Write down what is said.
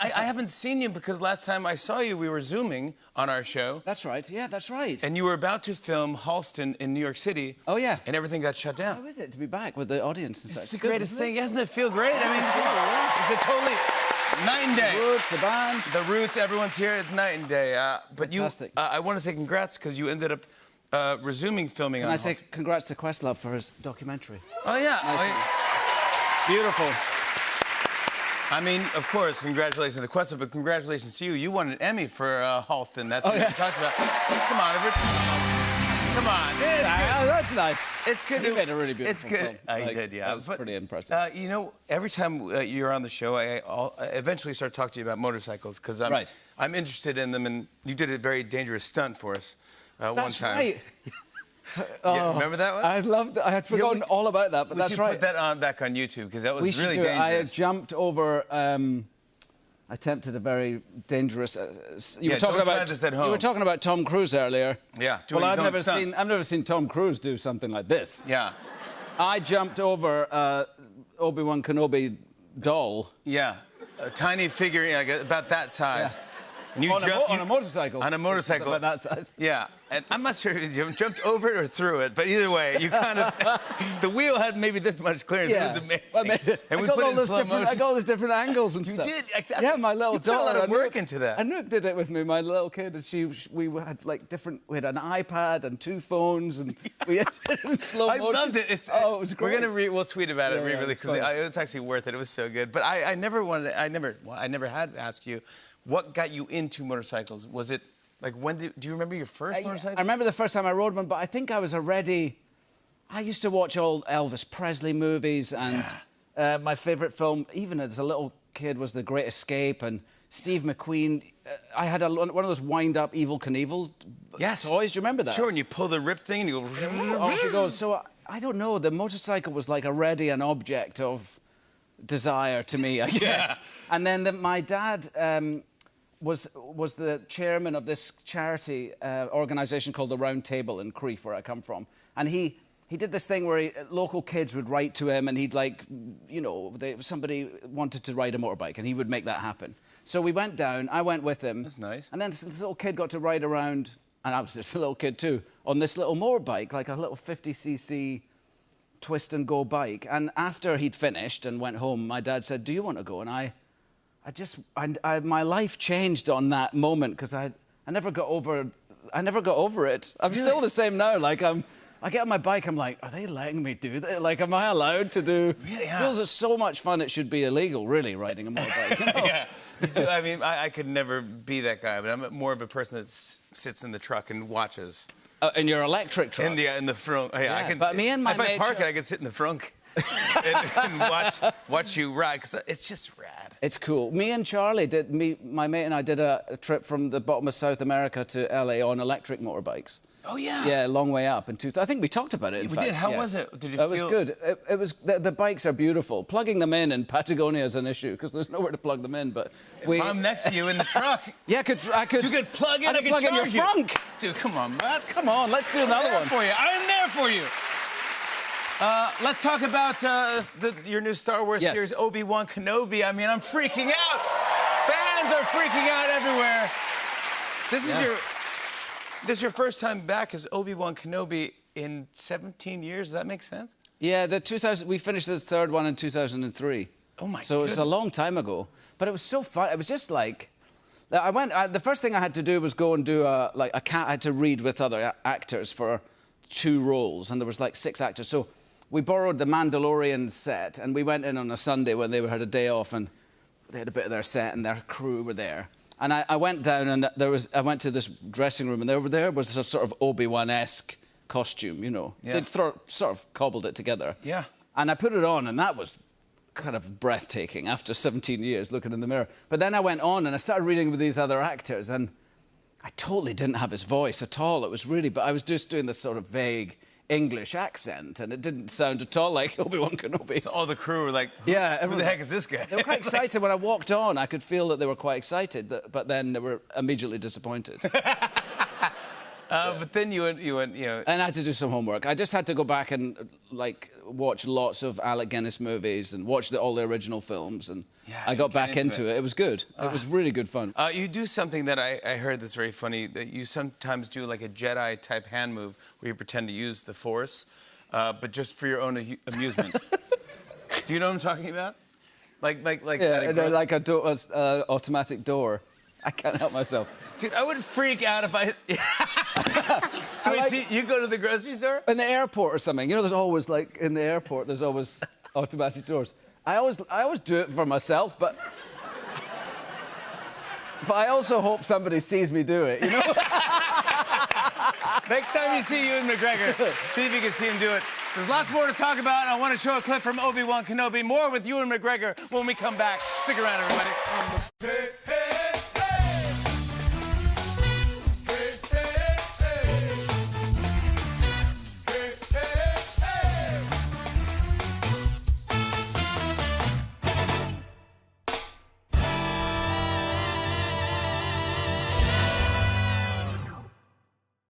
I haven't seen you because last time I saw you, we were Zooming on our show. That's right. Yeah, that's right. And you were about to film Halston in New York City. Oh, yeah. And everything got shut down. How is it to be back with the audience and such? It's the greatest thing. Doesn't it feel great? I mean, it's a totally night and day. The Roots, the band. The Roots, everyone's here. It's night and day. But Fantastic. I want to say congrats because you ended up resuming filming. Can I say congrats to Questlove for his documentary? Oh, yeah. Beautiful. I mean, of course, congratulations to Questlove, but congratulations to you. You won an Emmy for Halston. That's what we talked about. Come on, Everett. Come on. That's nice. It's good. He made a really beautiful film. I did, yeah. That was pretty impressive. You know, every time you're on the show, I eventually start talking to you about motorcycles because I'm interested in them, and you did a very dangerous stunt for us one time. That's right. Yeah, remember that one? I loved it. I had forgotten all about that, but that's right. We should put that back on YouTube because that was really dangerous. I jumped over. I attempted a very dangerous. You were talking about this at home. You were talking about Tom Cruise earlier. Yeah. Well, I've never seen Tom Cruise do something like this. Yeah. I jumped over Obi-Wan Kenobi doll. Yeah. A tiny figure, like about that size. Yeah. And you on a motorcycle. On a motorcycle. About that size. Yeah. And I'm not sure if you jumped over it or through it, but either way, you kind of... the wheel had maybe this much clearance. Yeah. It was amazing. And I got all those different angles and stuff. You did, exactly. Yeah, my little daughter. You put a lot of work into that. Anouk did it with me, my little kid, and we had like different... We had an iPad and 2 phones, and we had it in slow motion. I loved it. It was great. We'll tweet about it really because it was actually worth it. It was so good. But I never had to ask you, what got you into motorcycles? Was it like do you remember your first motorcycle? I remember the first time I rode one, but I think I was already. I used to watch old Elvis Presley movies, and my favourite film, even as a little kid, was The Great Escape and Steve McQueen. I had one of those wind-up Evel Knievel toys. Do you remember that? Sure, and you pull the rip thing and you go. Off you go. So I don't know. The motorcycle was like already an object of desire to me, I guess. Yeah. And then my dad. Was the chairman of this charity organisation called the Round Table in Crieff, where I come from. And he did this thing where local kids would write to him, and he'd like, you know, somebody wanted to ride a motorbike, and he would make that happen. So we went down, I went with him. That's nice. And then this little kid got to ride around, and I was just a little kid too, on this little motorbike, like a little 50cc twist and go bike. And after he'd finished and went home, my dad said, "Do you want to go?" And my life changed on that moment because I never got over it. I'm still the same now. Like I get on my bike, I'm like, are they letting me do that? Like, am I allowed to do? Really? It feels it's so much fun. It should be illegal, really, riding a motorbike. You know? Yeah. You do. I mean, I could never be that guy, but I'm more of a person that sits in the truck and watches. In your electric truck. In the front. Yeah, I can. But me and my if I park it, I can sit in the front and watch you ride because it's just rad. It's cool. Me and Charlie my mate and I did a trip from the bottom of South America to LA on electric motorbikes. Oh, yeah? Yeah, a long way up. I think we talked about it, in fact. We did. How was it? Did you feel... It was good. It was... The bikes are beautiful. Plugging them in Patagonia is an issue, because there's nowhere to plug them in, but... If I'm next to you in the truck... Yeah, I could... You could plug in, I could plug in your front. Dude, come on, Matt. Come on, let's do another one. I'm there for you. Let's talk about your new Star Wars series, Obi-Wan Kenobi. I mean, I'm freaking out. Fans are freaking out everywhere. This is your first time back as Obi-Wan Kenobi in 17 years. Does that make sense? Yeah, we finished the third one in 2003. Oh, my So it's a long time ago. But it was so fun. It was just like... the first thing I had to do was go and do I had to read with other actors for 2 roles, and there was like 6 actors. So we borrowed the Mandalorian set, and we went in on a Sunday when they had a day off, and they had a bit of their set, and their crew were there. And I went down, and I went to this dressing room, and there was a sort of Obi-Wan-esque costume, you know. Yeah. They'd sort of cobbled it together. Yeah. And I put it on, and that was kind of breathtaking after 17 years looking in the mirror. But then I went on, and I started reading with these other actors, and I totally didn't have his voice at all. It was really... But I was just doing this sort of vague English accent, and it didn't sound at all like Obi-Wan Kenobi. So all the crew were like, yeah, who the heck is this guy? They were quite excited. When I walked on, I could feel that they were quite excited, but then they were immediately disappointed. But then you went, And I had to do some homework. I just had to go back and, like, watch lots of Alec Guinness movies and watch all the original films, and I got back into it. It was good. It was really good fun. You do something that I heard that's very funny, that you sometimes do like a Jedi-type hand move where you pretend to use the Force, but just for your own amusement. Do you know what I'm talking about? Like a automatic door. I can't help myself. Dude, I would freak out if I... So you go to the grocery store? In the airport or something. You know, there's always, like, in the airport, there's always automatic doors. I always do it for myself, but I also hope somebody sees me do it, you know? Next time you see Ewan McGregor, see if you can see him do it. There's lots more to talk about. I want to show a clip from Obi-Wan Kenobi. More with Ewan McGregor when we come back. Stick around, everybody.